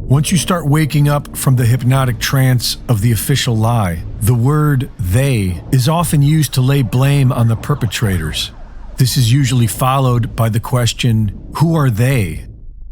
Once you start waking up from the hypnotic trance of the official lie, the word "they" is often used to lay blame on the perpetrators. This is usually followed by the question, who are they?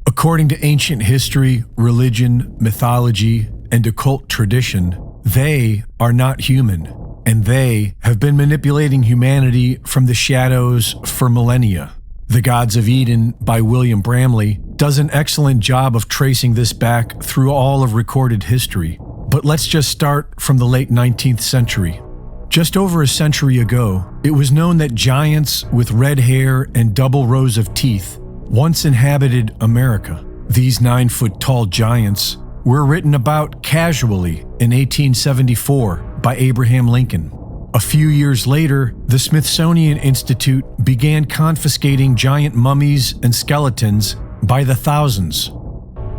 According to ancient history, religion, mythology, and occult tradition, they are not human, and they have been manipulating humanity from the shadows for millennia. The Gods of Eden by William Bramley does an excellent job of tracing this back through all of recorded history. But let's just start from the late 19th century. Just over a century ago, it was known that giants with red hair and double rows of teeth once inhabited America. These 9-foot-tall giants were written about casually in 1874 by Abraham Lincoln. A few years later, the Smithsonian Institute began confiscating giant mummies and skeletons by the thousands.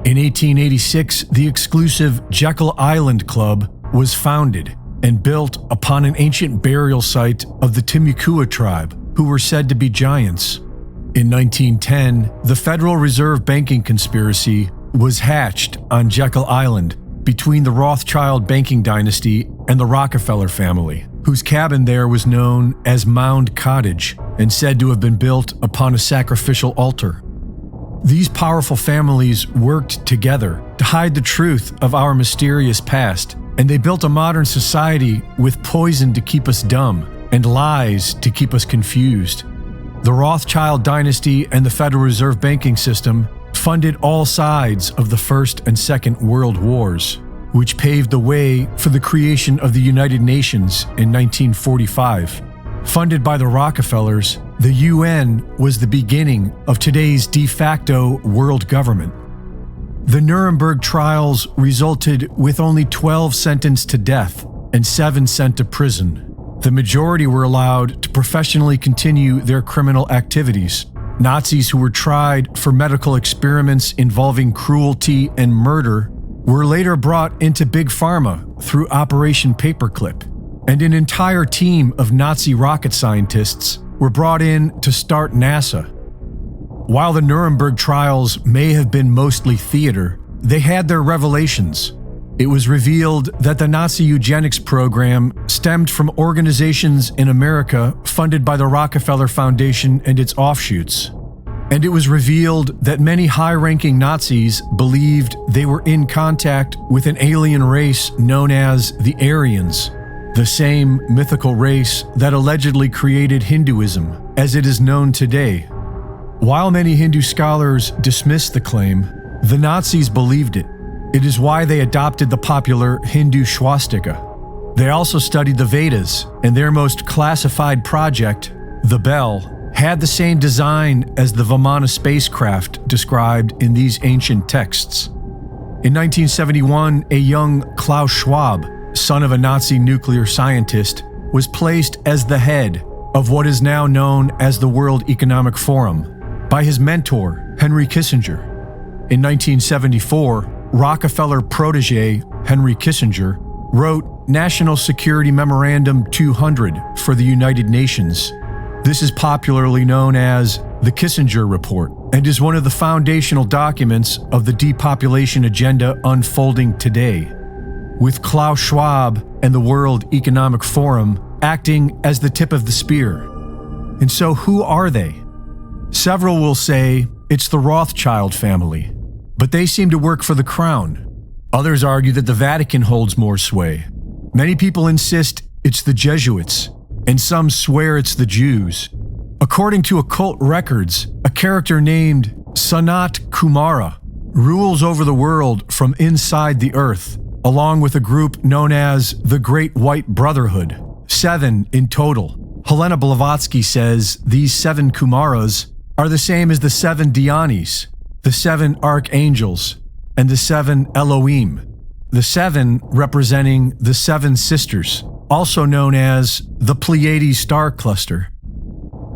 In 1886, the exclusive Jekyll Island Club was founded and built upon an ancient burial site of the Timucua tribe, who were said to be giants. In 1910, the Federal Reserve banking conspiracy was hatched on Jekyll Island between the Rothschild banking dynasty and the Rockefeller family, whose cabin there was known as Mound Cottage and said to have been built upon a sacrificial altar. These powerful families worked together to hide the truth of our mysterious past, and they built a modern society with poison to keep us dumb and lies to keep us confused. The Rothschild dynasty and the Federal Reserve banking system funded all sides of the First and Second World Wars, which paved the way for the creation of the United Nations in 1945. Funded by the Rockefellers, the UN was the beginning of today's de facto world government. The Nuremberg trials resulted with only 12 sentenced to death and 7 sent to prison. The majority were allowed to professionally continue their criminal activities. Nazis who were tried for medical experiments involving cruelty and murder were later brought into Big Pharma through Operation Paperclip, and an entire team of Nazi rocket scientists were brought in to start NASA. While the Nuremberg trials may have been mostly theater, they had their revelations. It was revealed that the Nazi eugenics program stemmed from organizations in America funded by the Rockefeller Foundation and its offshoots. And it was revealed that many high-ranking Nazis believed they were in contact with an alien race known as the Aryans, the same mythical race that allegedly created Hinduism as it is known today. While many Hindu scholars dismissed the claim, the Nazis believed it. It is why they adopted the popular Hindu swastika. They also studied the Vedas, and their most classified project, the Bell, had the same design as the Vimana spacecraft described in these ancient texts. In 1971, a young Klaus Schwab, son of a Nazi nuclear scientist, was placed as the head of what is now known as the World Economic Forum by his mentor, Henry Kissinger. In 1974, Rockefeller protege Henry Kissinger wrote National Security Memorandum 200 for the United Nations. This is popularly known as the Kissinger Report and is one of the foundational documents of the depopulation agenda unfolding today, with Klaus Schwab and the World Economic Forum acting as the tip of the spear. And so who are they? Several will say it's the Rothschild family, but they seem to work for the crown. Others argue that the Vatican holds more sway. Many people insist it's the Jesuits, and some swear it's the Jews. According to occult records, a character named Sanat Kumara rules over the world from inside the earth, along with a group known as the Great White Brotherhood, 7 in total. Helena Blavatsky says these 7 Kumaras are the same as the 7 Dhyanis, the 7 archangels, and the 7 Elohim, the 7 representing the 7 sisters, also known as the Pleiades star cluster.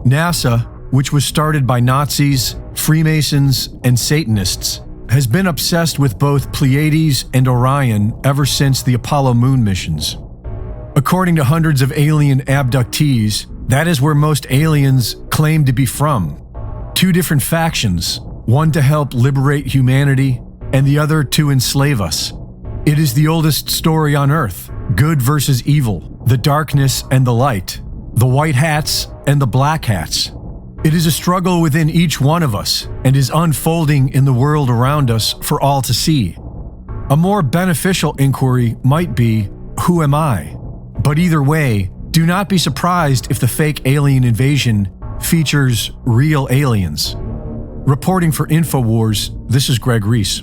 NASA, which was started by Nazis, Freemasons, and Satanists, has been obsessed with both Pleiades and Orion ever since the Apollo moon missions. According to hundreds of alien abductees, that is where most aliens claim to be from. 2 different factions, one to help liberate humanity and the other to enslave us. It is the oldest story on earth, good versus evil, the darkness and the light, the white hats and the black hats. It is a struggle within each one of us and is unfolding in the world around us for all to see. A more beneficial inquiry might be, who am I? But either way, do not be surprised if the fake alien invasion features real aliens. Reporting for InfoWars, this is Greg Reese.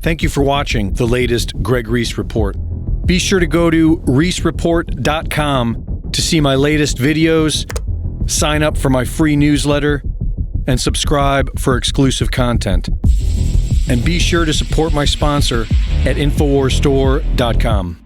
Thank you for watching the latest Greg Reese Report. Be sure to go to reesereport.com to see my latest videos, sign up for my free newsletter, and subscribe for exclusive content. And be sure to support my sponsor at infowarsstore.com.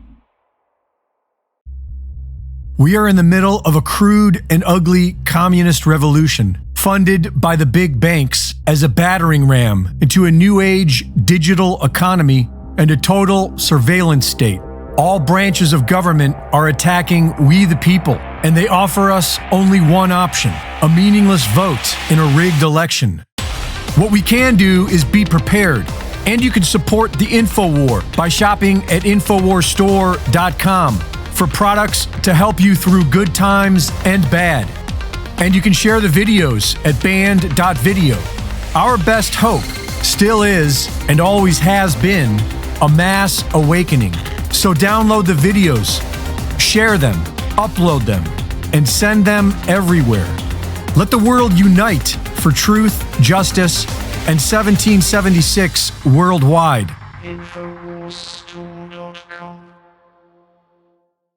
We are in the middle of a crude and ugly communist revolution, funded by the big banks as a battering ram into a new age digital economy and a total surveillance state. All branches of government are attacking we the people, and they offer us only one option, a meaningless vote in a rigged election. What we can do is be prepared, and you can support the InfoWar by shopping at infowarsstore.com for products to help you through good times and bad. And you can share the videos at band.video. Our best hope still is, and always has been, a mass awakening. So download the videos, share them, upload them, and send them everywhere. Let the world unite for truth, justice, and 1776 worldwide. Infowarsstore.com